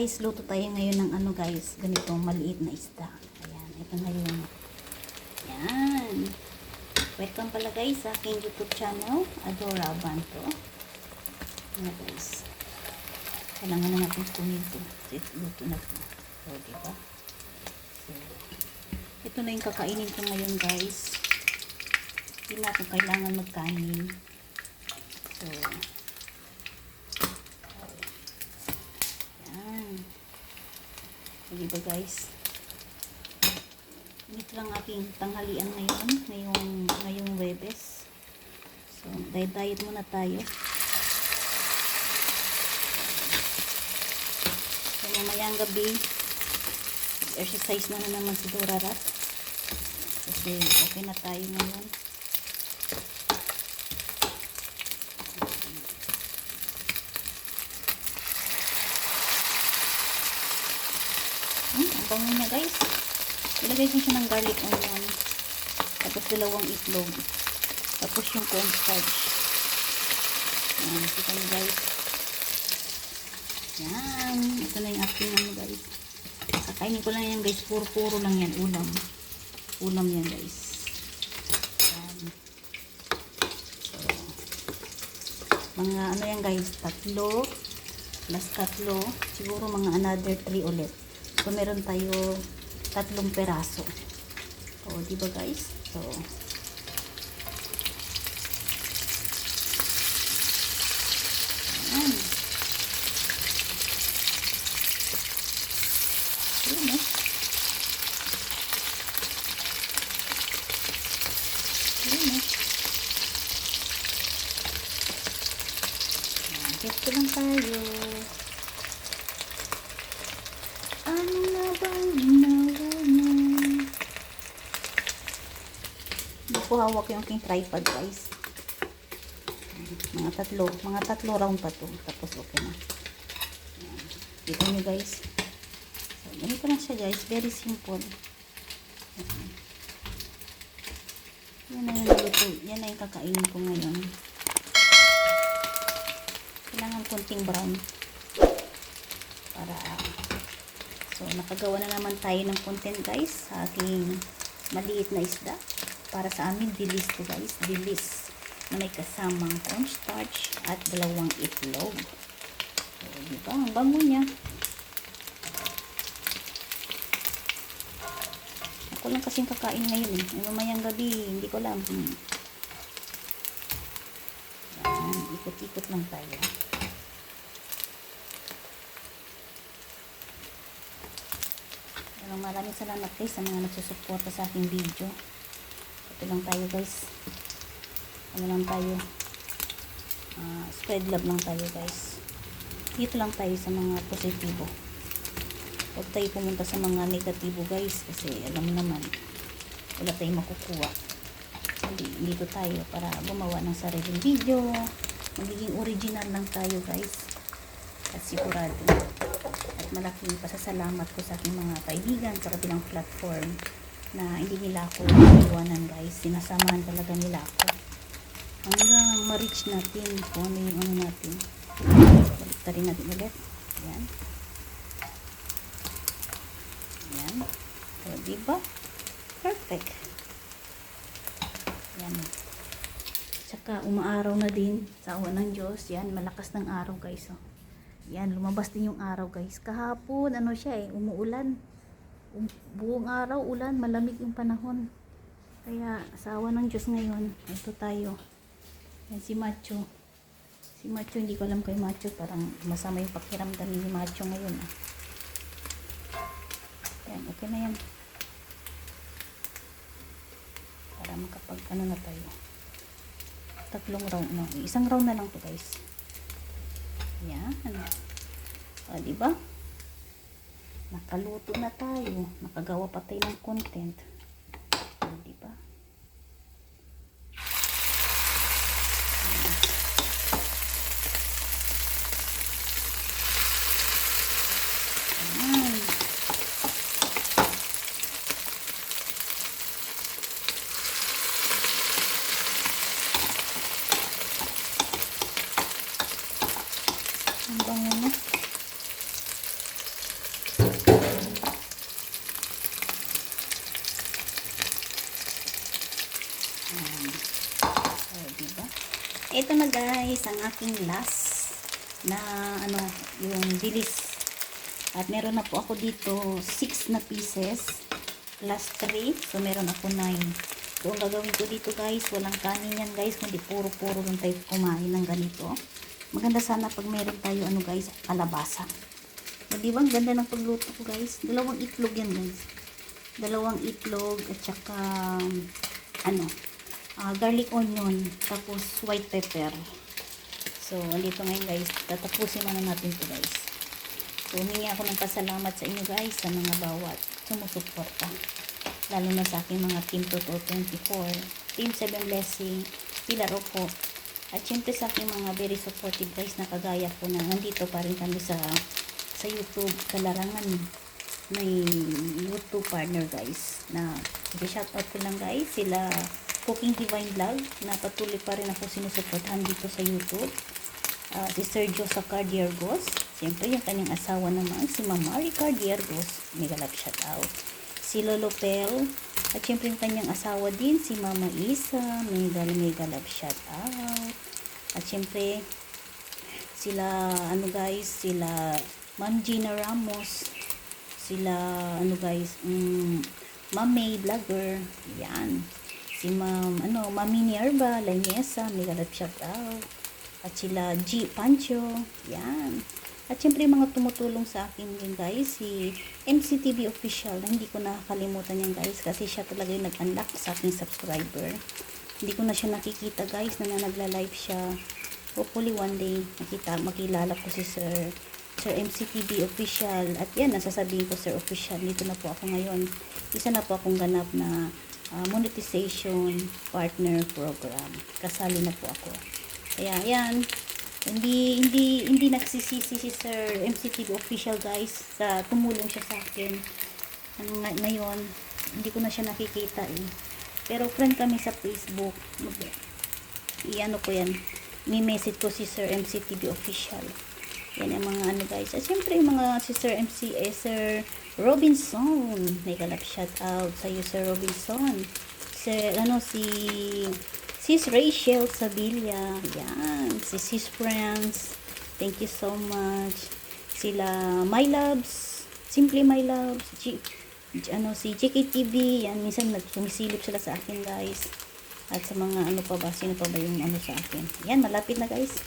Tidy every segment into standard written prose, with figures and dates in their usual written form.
guys, luto tayo ngayon ng ano guys, ganitong maliit na isda. Ayan, ito na yung, ayan. Welcome pala guys sa aking YouTube channel, Adora Abanto. Ayan guys. Kailangan na natin kunin ito. Luto na ito. So, diba? So, ito na yung kakainin ko ngayon guys. Hindi na ako kailangan magkanin. So, diba guys, ito lang aking tanghalian ngayong Webes. So diet muna tayo. So mamayang gabi exercise na naman si Dorarat kasi okay na tayo ngayon. Ang bango niya guys. Ilagay ko siya ng garlic onion. Tapos 2 itlog. Tapos yung cornstarch. Ayan, kita niyo guys. Yan. Ito na yung aking ano guys. Kakainin ko lang yan guys. Puro lang yan. Ulam yan guys. Yan. So, mga ano yan guys. 3 plus 3. Siguro mga another 3 ulit. So, meron tayo 3 peraso. O, diba guys? So, ayan. Ayan eh. Ayan eh. Ayan, dito lang tayo. Ano na bang ginawa mo? Hindi ko hawak yung aking tripod guys. Mga tatlo round pa to. Tapos okay na. Ayan. Dito nyo guys. So, ganito lang siya guys. Very simple. Ayan. Yan na yung luto. Yan na yung kakainin ko ngayon. Kailangan konting brown. Para so, nakagawa na naman tayo ng content guys sa aking maliit na isda. Para sa amin, dilis to guys. Dilis na may kasamang cornstarch at 2 itlog. So, diba? Ang bango niya. Ako lang kasing kakain ngayon eh. Mamayang gabi, hindi ko alam. Yan, ikot-ikot lang tayo. Maraming salamat guys sa mga nagsusuporta sa aking video. Ito lang tayo guys. Ano lang tayo. Spread love lang tayo guys. Dito lang tayo sa mga positibo. Huwag tayo pumunta sa mga negatibo guys. Kasi alam naman, wala tayong makukuha. Dito tayo para gumawa ng sariling video. Magiging original lang tayo guys. At sigurado. At malaking pasasalamat ko sa aking mga kaibigan sa kabilang platform na hindi nila ako iwanan guys. Sinasamahan talaga nila ako hanggang ma-reach natin kung ano yung ano natin. Balik rin natin ulit. Ayan. Ayan. So, diba? Perfect. Ayan. Tsaka umaaraw na din sa awa ng Diyos. Yan, malakas ng araw guys. Oh. Yan, lumabas din yung araw guys. Kahapon, ano siya eh, umuulan. Buong araw, ulan, malamig yung panahon. Kaya, sa awa ng Diyos ngayon, ito tayo. Yan, si Macho. Si Macho, hindi ko alam kay Macho. Parang masama yung pakiramdam ni Macho ngayon. Ah. Yan, okay na yan. Para makapag, ano na tayo. 3 round, no? 1 round na lang to guys. Yan. O, diba? Nakaluto na tayo. Nakagawa pa tayo ng content. O, diba? Ayan. Ang bango niya. Ito na guys, ang aking last na ano, yung dilis. At meron na po ako dito 6 na pieces plus 3. So meron ako 9. So ang gagawin ko dito guys, walang kanin yan guys, kundi puro-puro lang tayo kumain ng ganito. Maganda sana pag meron tayo ano guys, kalabasa. O diba, ang ganda ng pagluto ko guys. Dalawang itlog yan guys. Dalawang itlog at saka ano, garlic onion, tapos white pepper. So, andito ngayon guys, tatapusin na natin to guys. So, humingi ako ng pasalamat sa inyo guys, sa mga bawat sumusuporta. Lalo na sa aking mga Team Totoo 24, Team 7 Blessing, Pilar Opo, at syempre sa aking mga very supportive guys na kagaya ko na nandito pa rin kami sa YouTube, kalarangan may YouTube partner guys na i-shoutout ko lang guys, sila Cooking Divine Vlog na patuloy pa rin ako sinusuportahan dito sa YouTube. Si Sergio Sacar-Diergos, siyempre yung kanyang asawa naman si Mama Ricar-Diergos, mega love shout out. Si Lolo Pel, at siyempre yung kanyang asawa din si Mama Isa, mega love shout out. At siyempre sila ano guys, sila Ma'am Gina Ramos, sila ano guys, Ma'am May Vlogger, yan. Si Ma'am Mami Nierba, Lainesa, mega love shout out. At sila G Pancho, yan. At syempre mga tumutulong sa akin din guys, si MCTV Official, na hindi ko nakakalimutan yan guys, kasi siya talaga yung nag-unlock sa aking subscriber. Hindi ko na siya nakikita guys, na nagla-live siya. Hopefully one day, makilala ko si Sir MCTV Official. At yan, nasasabihin ko Sir Official, dito na po ako ngayon. Isa na po akong ganap na monetization partner program. Kasali na po ako. Kaya yan, hindi nagsisisi si Sir MCTV Official guys sa tumulong siya sa akin. Ngayon, hindi ko na siya nakikita eh. Pero friend kami sa Facebook. I-ano ko yan, mi-message ko si Sir MCTV Official. Yan ang mga ano guys. At syempre yung mga si Sir Sir Robinson. Mega love shout out sa iyo Sir Robinson. Si Sis Rachel Sabilla. Yan. Si Sis Friends. Thank you so much. Sila My Loves. Simply My Loves. Si JKTV. Yan. Minsan nagsumisilip sila sa akin guys. At sa mga ano pa ba. Sino pa ba yung ano sa akin. Yan. Malapit na guys.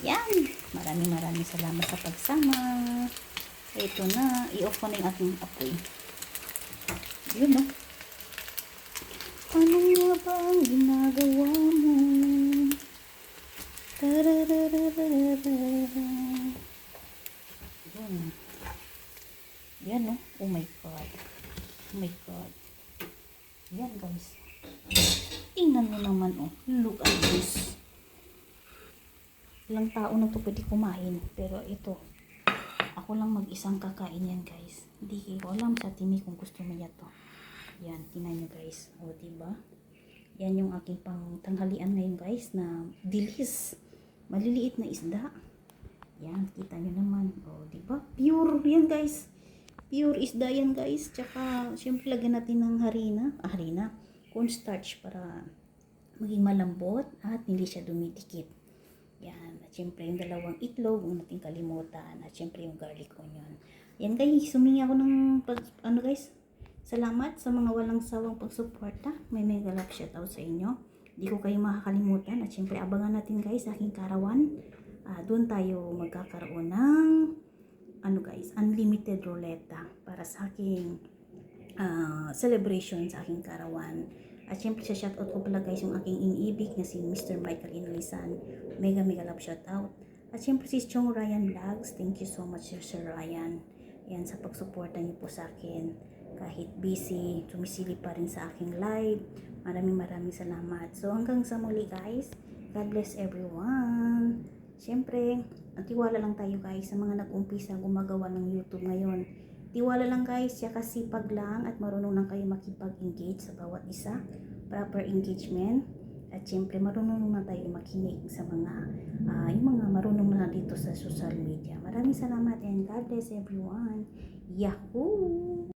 Yan. Maraming salamat sa pagsama. Ito na. I-off ko na yung aking apoy. Yun no. Ano nga ba ang ginagawa mo? Tararararara. Yun. Yan no. Oh my God. Oh my God. Yan guys. Tingnan mo naman oh. Look at this. Ilang tao na to pwede kumain. Pero ito. Ako lang mag-isang kakain yan guys. Hindi ko alam sa timi kung gusto mo yan to. Yan, tinan nyo guys. O, diba? Yan yung aking pang tanghalian ngayon guys na dilis. Maliliit na isda. Yan, kita nyo naman. O, diba? Pure yan guys. Pure isda yan guys. Tsaka, syempre lagyan natin ng harina. Cornstarch para maging malambot at hindi siya dumidikit. Yan. At syempre yung dalawang itlog, huwag natin kalimutan. At syempre yung garlic onion. Yan guys, sumingi ako ng guys. Salamat sa mga walang sawang pagsuporta. May mega love shoutout sa inyo. Hindi ko kayo makakalimutan. At syempre abangan natin guys sa aking karawan. Doon tayo magkakaroon ng guys, unlimited ruleta para sa aking celebration sa aking karawan. At syempre sa shoutout ko pala guys yung aking iniibig na si Mr. Michael Inalisan. Mega love shoutout. At syempre si Chong Ryan Vlogs. Thank you so much Sir Ryan. Yan sa pagsuporta niyo po sa akin. Kahit busy, sumisili pa rin sa aking live. Maraming salamat. So hanggang sa muli guys. God bless everyone. Syempre, tiwala lang tayo guys sa mga nag-umpisa gumagawa ng YouTube ngayon. Tiwala lang guys, tsaka sipag lang at marunong lang kayo makipag-engage sa bawat isa. Proper engagement. At syempre, marunong na tayo makinig sa yung mga marunong na dito sa social media. Maraming salamat and God bless everyone. Yahoo!